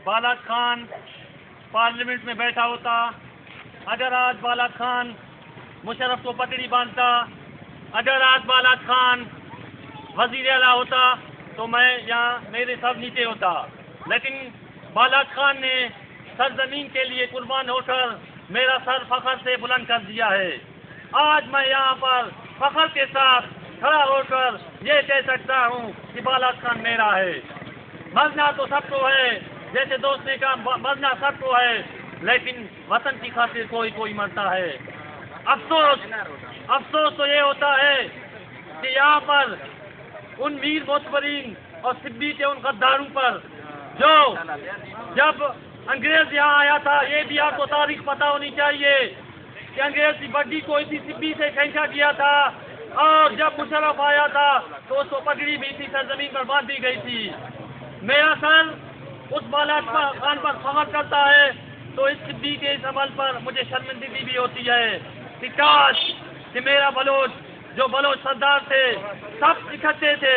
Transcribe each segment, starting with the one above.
Baalath Khan parliament में बैठा होता, अगर आज बालात खान मुशर्रफ को पगड़ी बांधता, अगर आज बालात खान वजीर आला होता तो मैं यहाँ मेरे सब नीचे होता, लेकिन बालात खान ने सरजमीन के लिए कुर्बान होकर मेरा सर फख्र से बुलंद कर दिया है। आज मैं यहाँ पर फख्र के साथ खड़ा होकर ये कह सकता हूँ कि बालात खान मेरा है। मरना तो सबको है, जैसे दोस्त ने कहा मरना सबको है, लेकिन वतन की खातिर कोई कोई मरता है। अफसोस तो ये होता है कि यहाँ पर उन मीर मोतबरीन और सिद्दी के उन गद्दारों पर, जो जब अंग्रेज यहाँ आया था, ये भी आपको तारीख पता होनी चाहिए कि अंग्रेज की बग्गी को इसी सिब्बी से खींचा गया था, और जब मुशर्रफ आया था तो उसको पगड़ी भी इसी सरजमीन पर बांध दी गई थी। मेरा सर उस बालात खान पर फख्र करता है, तो इस सिब्बी के इस अमल पर मुझे शर्मिंदगी भी होती है कि काश कि मेरा बलोच, जो बलोच सरदार थे, सब इकट्ठे थे,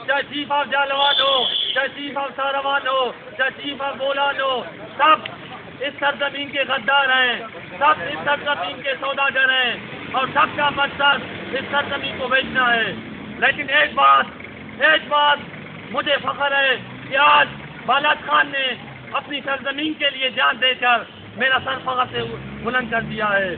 चाहे चीफ ऑफ जालवान हो, चाहे चीफ ऑफ सारवान हो, चाहे चीफ ऑफ बोलान हो, सब इस सरजमीन के गद्दार हैं, सब इस सरजमीन के सौदागर हैं, और सबका मकसद इस सरजमीन को बेचना है। लेकिन एक बात मुझे फख्र है कि आज बालात खान ने अपनी सरजमीन के लिए जान देकर मेरा सर फख्र से बुलंद कर दिया है।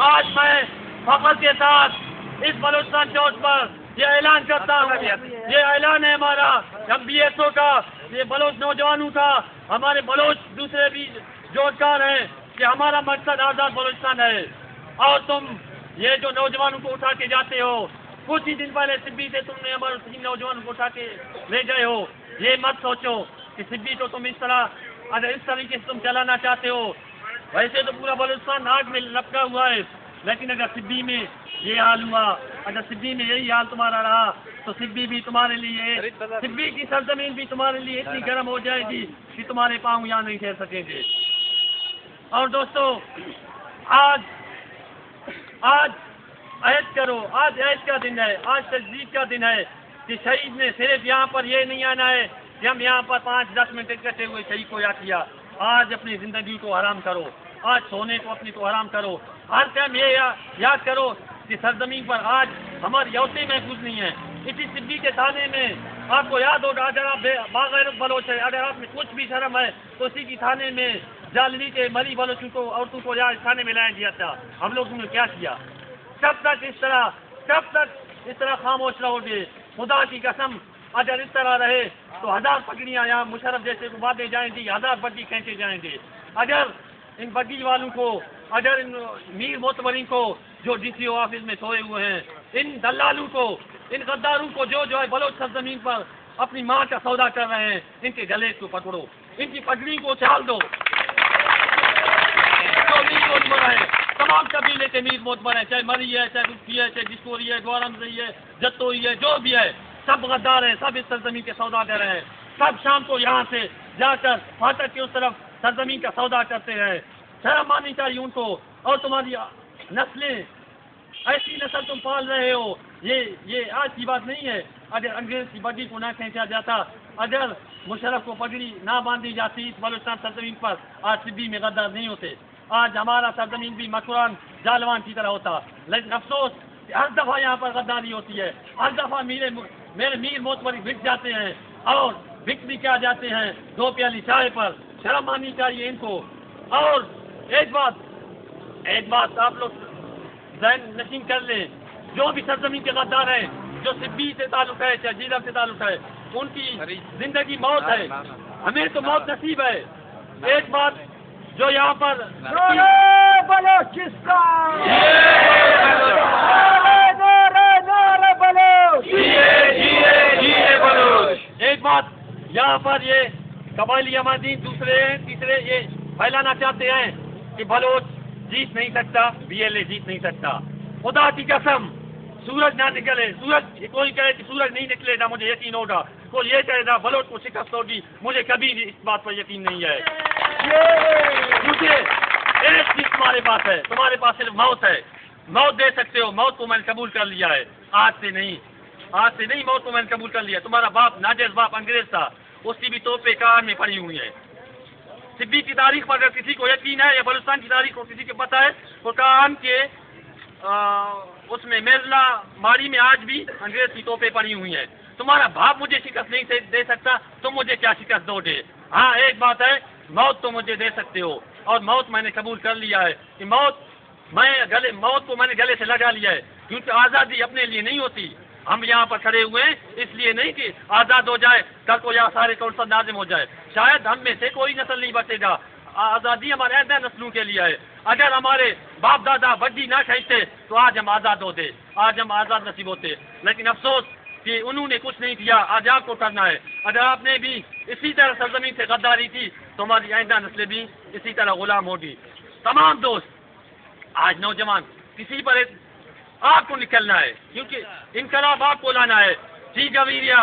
आज मैं फख्र के साथ इस बलोचिस्तान चौक पर ये ऐलान करता हूँ, ये ऐलान है हमारा MBSO का, ये बलोच नौजवानों का, हमारे बलोच दूसरे भी जोड़कार हैं कि हमारा मकसद आज़ाद बलोचिस्तान है। और तुम ये जो नौजवानों को उठा के जाते हो, कुछ ही दिन पहले सिब्बी से तुमने हमारे 3 नौजवानों को उठा के ले गए हो, ये मत सोचो कि सिब्बी तो तुम इस तरीके से तुम चलाना चाहते हो। वैसे तो पूरा बलोचिस्तान आग में लपका हुआ है, लेकिन अगर सिब्बी में ये हाल हुआ, अगर सिब्बी में यही हाल तुम्हारा रहा, तो सिब्बी भी तुम्हारे लिए, सिब्बी की सरजमीन भी तुम्हारे लिए इतनी गर्म हो जाएगी कि तुम्हारे पाँव यहाँ नहीं ठहर सकेंगे। और दोस्तों, आज ऐश करो, आज ऐश का दिन है, आज तजदीद का दिन है कि शहीद ने सिर्फ यहाँ पर ये नहीं आना है कि हम यहाँ पर 5-10 मिनट इकट्ठे हुए शहीद को याद किया। आज अपनी ज़िंदगी को हराम करो, आज सोने को अपनी को हराम करो, हर टाइम ये याद करो कि सरजमीन पर आज हमारी औरतें महफूज नहीं हैं। इसी सिब्बी के थाने में आपको याद होगा, अगर आप बागैरत बलोच है, अगर आप में कुछ भी शर्म है, तो इसी की थाने में जालवी के मरी बलोचों को, औरतों को यहाँ थाने में लाया गया था। हम लोगों ने क्या किया? कब तक इस तरह खामोश रहोगे? खुदा की कसम, अगर इस तरह रहे तो 1000 पगड़ियाँ यहाँ मुशर्रफ जैसे को बांधे जाएंगी, 1000 बग्गी खींचे जाएंगे। अगर इन बग्गी वालों को, अगर इन मीर मोतबरीन को जो DCO ऑफिस में सोए हुए हैं, इन दलालों को, इन गद्दारों को जो है बलोच सरजमीन पर अपनी माँ का सौदा कर रहे हैं, इनके गले को पकड़ो, इनकी पगड़ी को उछाल दो। जो मीर मोतबर है, तमाम कबीले के मीर मोतबर है, चाहे मरी है, चाहे रुखी है, चाहे डिस्कोरी है, द्वारमजई है, जत्तोई है, जो भी है, सब गद्दार हैं, सब इस सरजमीन के सौदागर हैं। सब शाम को यहाँ से जाकर फाटक की उस तरफ सरजमीन का सौदा करते हैं। शर्म आनी चाहिए उनको। और तुम्हारी नस्लें, ऐसी नस्ल तुम पाल रहे हो, ये आज की बात नहीं है। अगर अंग्रेज की बग्गी को ना खींचा जाता, अगर मुशर्रफ को पगड़ी ना बांधी जाती इस बलूचिस्तान सरजमीन पर, आज सिब्बी में गद्दार नहीं होते, आज हमारा सरजमीन भी मकरान जालवान की तरह होता। लेकिन अफसोस हर दफ़ा यहाँ पर गद्दारी होती है, हर दफ़ा मेरे मीर मोतबरी बिक जाते हैं, और बिक भी क्या जाते हैं 2 प्याली चाय पर। शर्म आनी चाहिए इनको। और एक बात आप लोग ज़हन नशीन कर लें, जो भी सरजमीन के गद्दार हैं, जो सिब्बी से ताल्लुक है, चाहे जीलम से ताल्लुक है, उनकी जिंदगी मौत है, हमें तो मौत नसीब है। एक बात जो यहाँ पर एक बात यहाँ पर ये कबायली अमादीन दूसरे हैं, तीसरे ये फैलाना चाहते हैं कि बलोच जीत नहीं सकता, BLA जीत नहीं सकता। खुदा की कसम, सूरज ना निकले, कोई कहे कि सूरज नहीं निकलेगा, मुझे यकीन होगा, कोई ये कहेगा बलोच को शिकस्त होगी, मुझे कभी भी इस बात पर यकीन नहीं है। क्योंकि एक चीज तुम्हारे पास है, तुम्हारे पास सिर्फ मौत है। मौत दे सकते हो, मौत को मैंने कबूल कर लिया है, आज से नहीं मौत को मैंने कबूल कर लिया। तुम्हारा बाप नाजायज बाप अंग्रेज था, उसकी भी तोपे कान में पड़ी हुई है। सिब्बी की तारीख पर अगर किसी को यकीन है या बलूचिस्तान की तारीख को किसी को पता है, कुरान के उसमें मेरला मारी में आज भी अंग्रेज की तोपें पड़ी हुई हैं। तुम्हारा बाप मुझे शिकस्त नहीं दे सकता, तुम मुझे क्या शिकस्त दोगे? हाँ, एक बात है, मौत तो मुझे दे सकते हो, और मौत मैंने कबूल कर लिया है कि मौत को मैंने गले से लगा लिया है, क्योंकि आज़ादी अपने लिए नहीं होती। हम यहाँ पर खड़े हुए हैं इसलिए नहीं कि आज़ाद हो जाए, कल को यहाँ सारे कौंसल नाजिम हो जाए, शायद हम में से कोई नस्ल नहीं बचेगा। आज़ादी हमारे ऐसे नस्लों के लिए है। अगर हमारे बाप दादा बड्डी ना खरीदते तो आज हम आज़ाद होते, आज हम आज़ाद नसीब होते। लेकिन अफसोस कि उन्होंने कुछ नहीं किया, आज आपको करना है। अगर आपने भी इसी तरह सरजमीन से गद्दारी की तो हमारी आइंदा नस्लें भी इसी तरह गुलाम होगी। तमाम दोस्त, आज नौजवान किसी पर आपको निकलना है, क्योंकि इनकलाब आपको लाना है। जी गवीरिया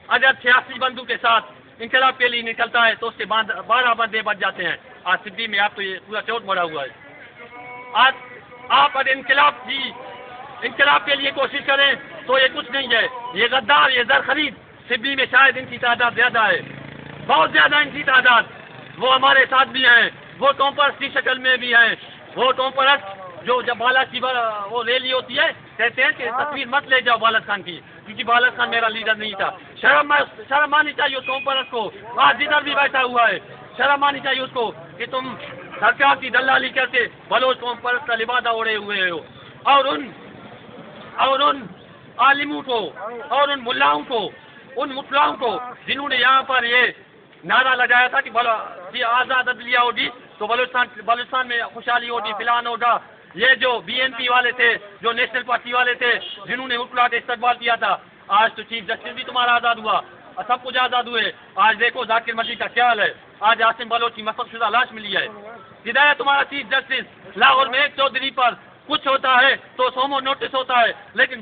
अगर 86 बंदूक के साथ इनकलाब के लिए निकलता है तो उसके 12 बंदे बच जाते हैं। आज सिद्दी में आपको ये पूरा चोट मरा हुआ है। आज आप अगर इनकलाब के लिए कोशिश करें तो ये कुछ नहीं है। ये गद्दार, ये दर खरीद, सिब्बी में शायद इनकी तादाद ज्यादा है, बहुत ज्यादा इनकी तादाद। वो हमारे साथ भी हैं, वो टोंपर्स की शक्ल में भी हैं। वो टोंपर्स जो जब बालक की वो रैली होती है कहते हैं कि तस्वीर मत ले जाओ बालक खान की, क्योंकि बालक खान मेरा लीडर नहीं था। शर्म आनी चाहिए उस टोंपर्स को। आज जिधर भी बैठा हुआ है, शर्म आनी चाहिए उसको कि तुम सरकार की दलाली करके बलोच टोंपर्स का लिबादा ओढ़े हुए हो, और उन आलिमों को और उन मुल्लाओं को, उन मुतलाओं को जिन्होंने यहाँ पर ये नारा लगाया था कि आज़ाद अदलिया होगी तो बलूचिस्तान में खुशहाली होगी, फिलहाल होगा। ये जो बीएनपी वाले थे, जो नेशनल पार्टी वाले थे, जिन्होंने मुतला का इस्तेमाल किया था, आज तो चीफ जस्टिस भी तुम्हारा आज़ाद हुआ, सब कुछ आज़ाद हुए। आज देखो जाकिर मजीद का क्या हाल है। आज आसिम बलोच की मफकशुदा लाश मिली है। हिदायत तुम्हारा चीफ जस्टिस, लाहौर में एक चौधरी पर कुछ होता है तो सोमो नोटिस होता है, लेकिन